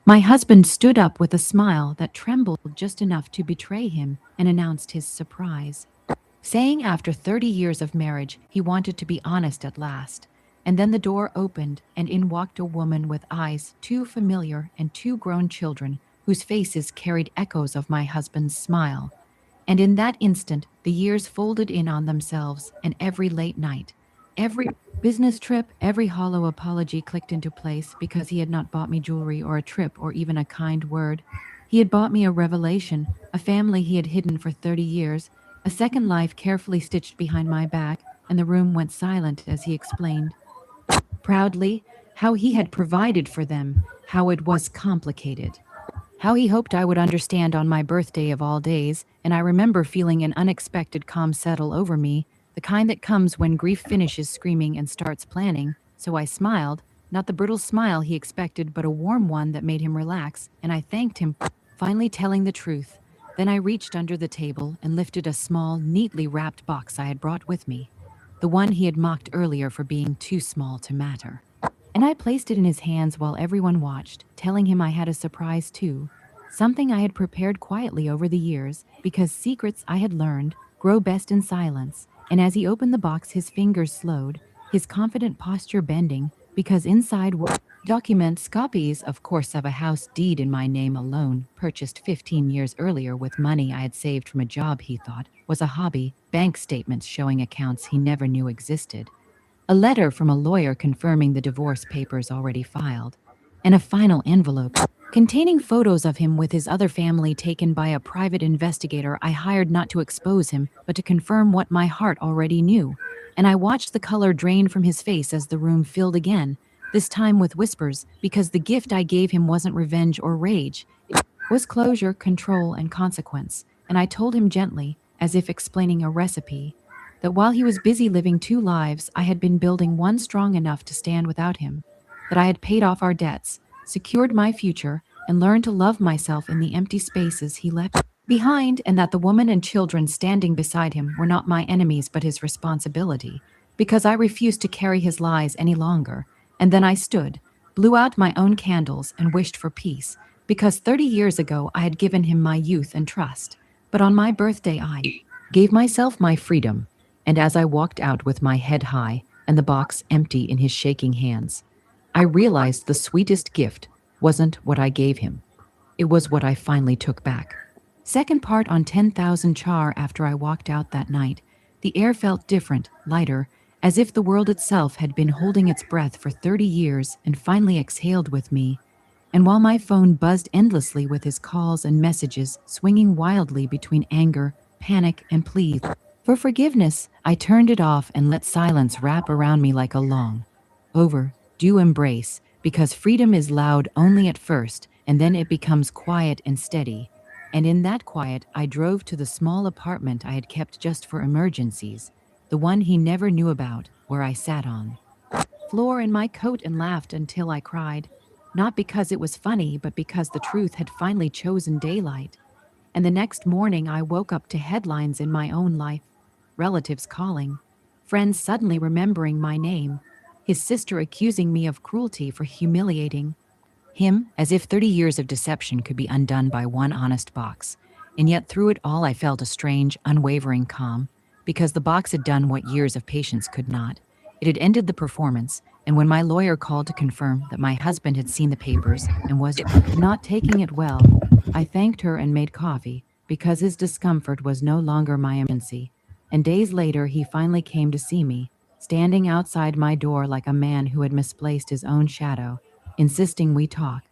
My husband stood up with a smile that trembled just enough to betray him and announced his surprise, saying after 30 years of marriage he wanted to be honest at last. And then the door opened, and in walked a woman with eyes too familiar and two grown children whose faces carried echoes of my husband's smile. And in that instant, the years folded in on themselves, and every late night, every business trip, every hollow apology clicked into place because he had not bought me jewelry or a trip or even a kind word. He had bought me a revelation, a family he had hidden for 30 years, a second life carefully stitched behind my back, and the room went silent as he explained proudly how he had provided for them, how it was complicated, how he hoped I would understand on my birthday of all days, and I remember feeling an unexpected calm settle over me, the kind that comes when grief finishes screaming and starts planning. So I smiled, not the brittle smile he expected, but a warm one that made him relax, and I thanked him for finally telling the truth. Then I reached under the table and lifted a small, neatly wrapped box I had brought with me, the one he had mocked earlier for being too small to matter. And I placed it in his hands while everyone watched, telling him I had a surprise too, something I had prepared quietly over the years, because secrets I had learned grow best in silence. And as he opened the box, his fingers slowed, his confident posture bending, because inside were documents, copies, of course, of a house deed in my name alone, purchased 15 years earlier with money I had saved from a job he thought was a hobby, bank statements showing accounts he never knew existed, a letter from a lawyer confirming the divorce papers already filed, and a final envelope containing photos of him with his other family taken by a private investigator I hired not to expose him, but to confirm what my heart already knew. And I watched the color drain from his face as the room filled again, this time with whispers, because the gift I gave him wasn't revenge or rage. It was closure, control, and consequence. And I told him gently, as if explaining a recipe, that while he was busy living two lives, I had been building one strong enough to stand without him, that I had paid off our debts, secured my future, and learned to love myself in the empty spaces he left behind, and that the woman and children standing beside him were not my enemies but his responsibility, because I refused to carry his lies any longer. And then I stood, blew out my own candles, and wished for peace, because 30 years ago I had given him my youth and trust. But on my birthday I gave myself my freedom, and as I walked out with my head high and the box empty in his shaking hands, I realized the sweetest gift wasn't what I gave him. It was what I finally took back. Second part on 10,000 char. After I walked out that night, the air felt different, lighter, as if the world itself had been holding its breath for 30 years and finally exhaled with me. And while my phone buzzed endlessly with his calls and messages, swinging wildly between anger, panic, and pleas for forgiveness, I turned it off and let silence wrap around me like a long, overdue embrace, because freedom is loud only at first, and then it becomes quiet and steady. And in that quiet, I drove to the small apartment I had kept just for emergencies, the one he never knew about, where I sat on the floor in my coat and laughed until I cried, not because it was funny, but because the truth had finally chosen daylight. And the next morning I woke up to headlines in my own life, relatives calling, friends suddenly remembering my name, his sister accusing me of cruelty for humiliating him, as if 30 years of deception could be undone by one honest box. And yet through it all I felt a strange, unwavering calm, because the box had done what years of patience could not. It had ended the performance, and when my lawyer called to confirm that my husband had seen the papers and was not taking it well, I thanked her and made coffee, because his discomfort was no longer my emergency. And days later he finally came to see me, standing outside my door like a man who had misplaced his own shadow, insisting we talk.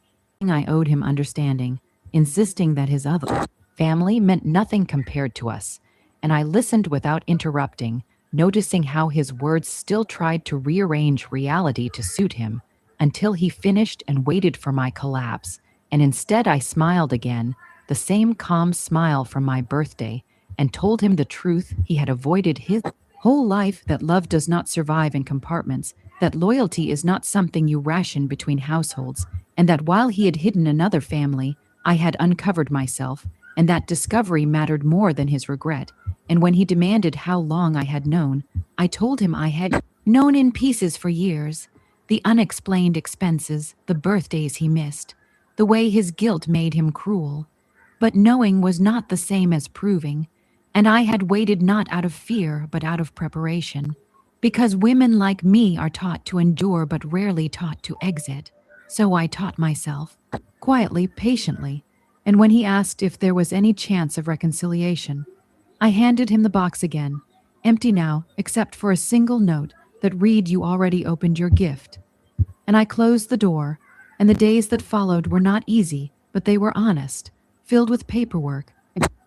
I owed him understanding, insisting that his other family meant nothing compared to us, and I listened without interrupting, noticing how his words still tried to rearrange reality to suit him, until he finished and waited for my collapse, and instead I smiled again, the same calm smile from my birthday, and told him the truth he had avoided his whole life, that love does not survive in compartments, that loyalty is not something you ration between households, and that while he had hidden another family, I had uncovered myself, and that discovery mattered more than his regret. And when he demanded how long I had known, I told him I had known in pieces for years, the unexplained expenses, the birthdays he missed, the way his guilt made him cruel. But knowing was not the same as proving, and I had waited not out of fear but out of preparation. Because women like me are taught to endure but rarely taught to exit. So I taught myself, quietly, patiently, and when he asked if there was any chance of reconciliation, I handed him the box again, empty now except for a single note that read, "You already opened your gift." And I closed the door, and the days that followed were not easy, but they were honest, filled with paperwork,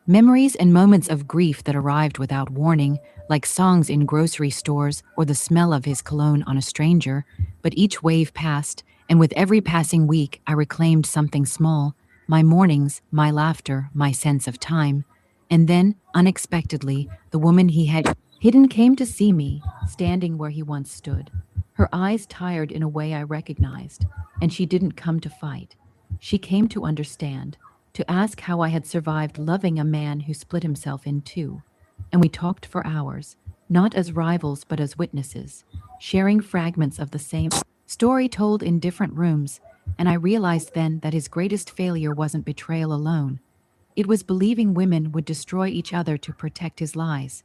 memories and moments of grief that arrived without warning, like songs in grocery stores or the smell of his cologne on a stranger. But each wave passed, and with every passing week, I reclaimed something small: my mornings, my laughter, my sense of time. And then, unexpectedly, the woman he had hidden came to see me, standing where he once stood. Her eyes tired in a way I recognized, and she didn't come to fight. She came to understand, to ask how I had survived loving a man who split himself in two. And we talked for hours, not as rivals but as witnesses, sharing fragments of the same story told in different rooms. And I realized then that his greatest failure wasn't betrayal alone. It was believing women would destroy each other to protect his lies.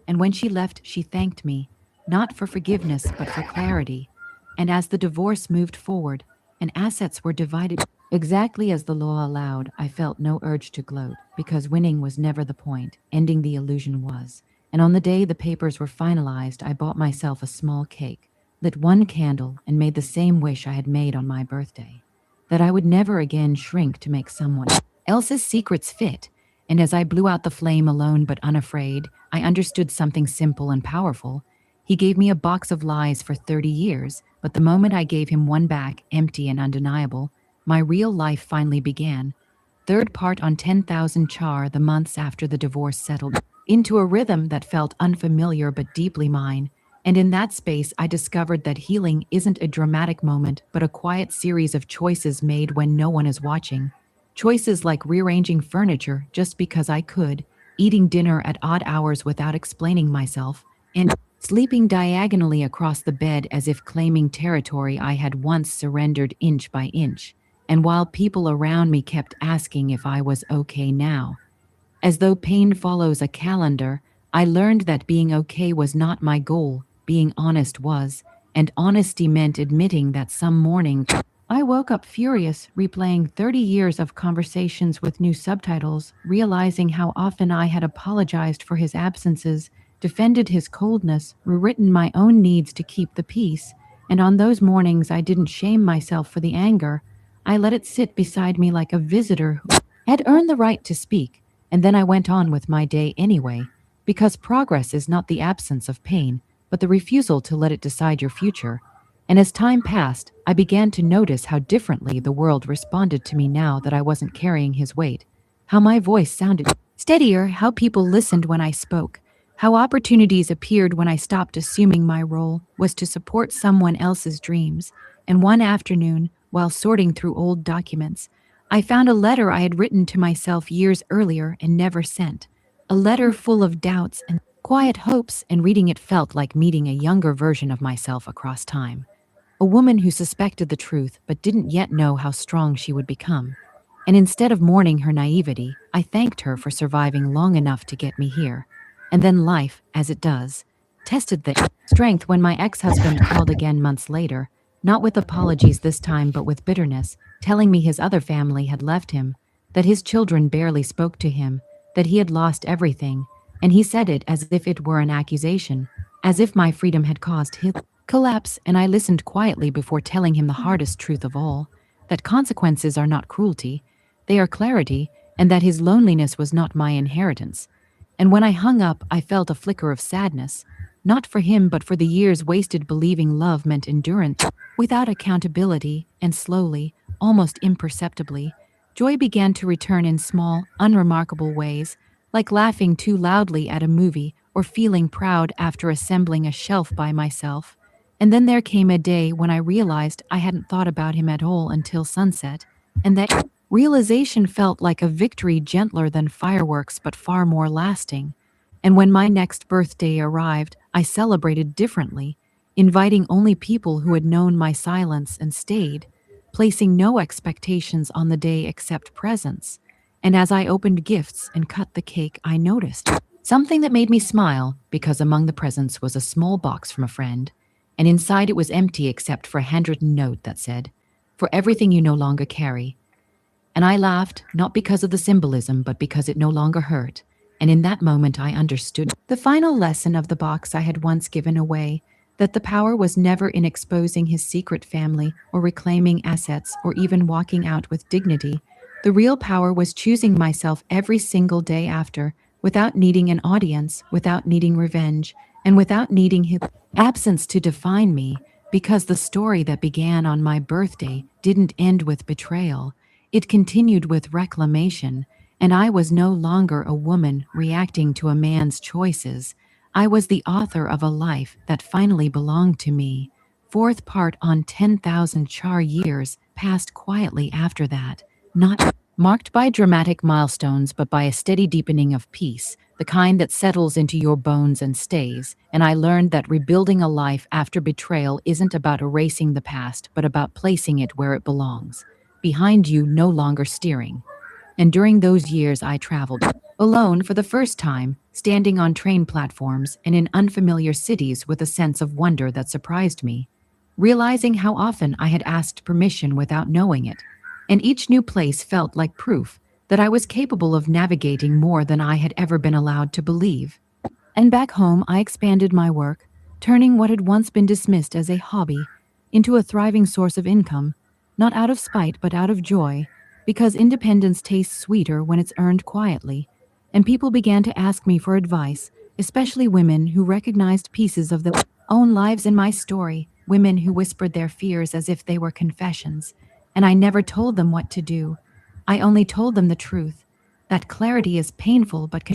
And when she left, she thanked me, not for forgiveness, but for clarity. And as the divorce moved forward and assets were divided exactly as the law allowed, I felt no urge to gloat, because winning was never the point, ending the illusion was. And on the day the papers were finalized, I bought myself a small cake, lit one candle, and made the same wish I had made on my birthday: that I would never again shrink to make someone else's secrets fit. And as I blew out the flame alone but unafraid, I understood something simple and powerful. He gave me a box of lies for 30 years, but the moment I gave him one back, empty and undeniable, my real life finally began. Third part on 10,000 char, the months after the divorce settled into a rhythm that felt unfamiliar but deeply mine. And in that space, I discovered that healing isn't a dramatic moment, but a quiet series of choices made when no one is watching. Choices like rearranging furniture just because I could, eating dinner at odd hours without explaining myself, and sleeping diagonally across the bed as if claiming territory I had once surrendered inch by inch. And while people around me kept asking if I was okay now, as though pain follows a calendar, I learned that being okay was not my goal, being honest was, and honesty meant admitting that some morning I woke up furious, replaying 30 years of conversations with new subtitles, realizing how often I had apologized for his absences, defended his coldness, rewritten my own needs to keep the peace. And on those mornings, I didn't shame myself for the anger. I let it sit beside me like a visitor who had earned the right to speak. And then I went on with my day anyway, because progress is not the absence of pain, but the refusal to let it decide your future. And as time passed, I began to notice how differently the world responded to me now that I wasn't carrying his weight. How my voice sounded steadier, how people listened when I spoke, how opportunities appeared when I stopped assuming my role was to support someone else's dreams. And one afternoon, while sorting through old documents, I found a letter I had written to myself years earlier and never sent. A letter full of doubts and quiet hopes, and reading it felt like meeting a younger version of myself across time. A woman who suspected the truth but didn't yet know how strong she would become. And instead of mourning her naivety, I thanked her for surviving long enough to get me here. And then life, as it does, tested the strength when my ex-husband called again months later, not with apologies this time but with bitterness, telling me his other family had left him, that his children barely spoke to him, that he had lost everything. And he said it as if it were an accusation, as if my freedom had caused his collapse. And I listened quietly before telling him the hardest truth of all, that consequences are not cruelty, they are clarity, and that his loneliness was not my inheritance. And when I hung up, I felt a flicker of sadness, not for him but for the years wasted believing love meant endurance without accountability. And slowly, almost imperceptibly, joy began to return in small, unremarkable ways, like laughing too loudly at a movie or feeling proud after assembling a shelf by myself. And then there came a day when I realized I hadn't thought about him at all until sunset, and that realization felt like a victory, gentler than fireworks but far more lasting. And when my next birthday arrived, I celebrated differently, inviting only people who had known my silence and stayed, placing no expectations on the day except presents. And as I opened gifts and cut the cake, I noticed something that made me smile because among the presents was a small box from a friend, and inside it was empty except for a handwritten note that said, "For everything you no longer carry." And I laughed, not because of the symbolism, but because it no longer hurt. And in that moment, I understood the final lesson of the box I had once given away, that the power was never in exposing his secret family or reclaiming assets or even walking out with dignity. The real power was choosing myself every single day after, without needing an audience, without needing revenge, and without needing his absence to define me, because the story that began on my birthday didn't end with betrayal. It continued with reclamation, and I was no longer a woman reacting to a man's choices. I was the author of a life that finally belonged to me. Fourth part on 10,000 char years passed quietly after that, not marked by dramatic milestones, but by a steady deepening of peace, the kind that settles into your bones and stays. And I learned that rebuilding a life after betrayal isn't about erasing the past, but about placing it where it belongs, behind you, no longer steering. And during those years, I traveled alone for the first time, standing on train platforms and in unfamiliar cities with a sense of wonder that surprised me, realizing how often I had asked permission without knowing it. And each new place felt like proof that I was capable of navigating more than I had ever been allowed to believe. And back home, I expanded my work, turning what had once been dismissed as a hobby into a thriving source of income, not out of spite but out of joy, because independence tastes sweeter when it's earned quietly. And people began to ask me for advice, especially women who recognized pieces of their own lives in my story, women who whispered their fears as if they were confessions. And I never told them what to do. I only told them the truth. That clarity is painful, but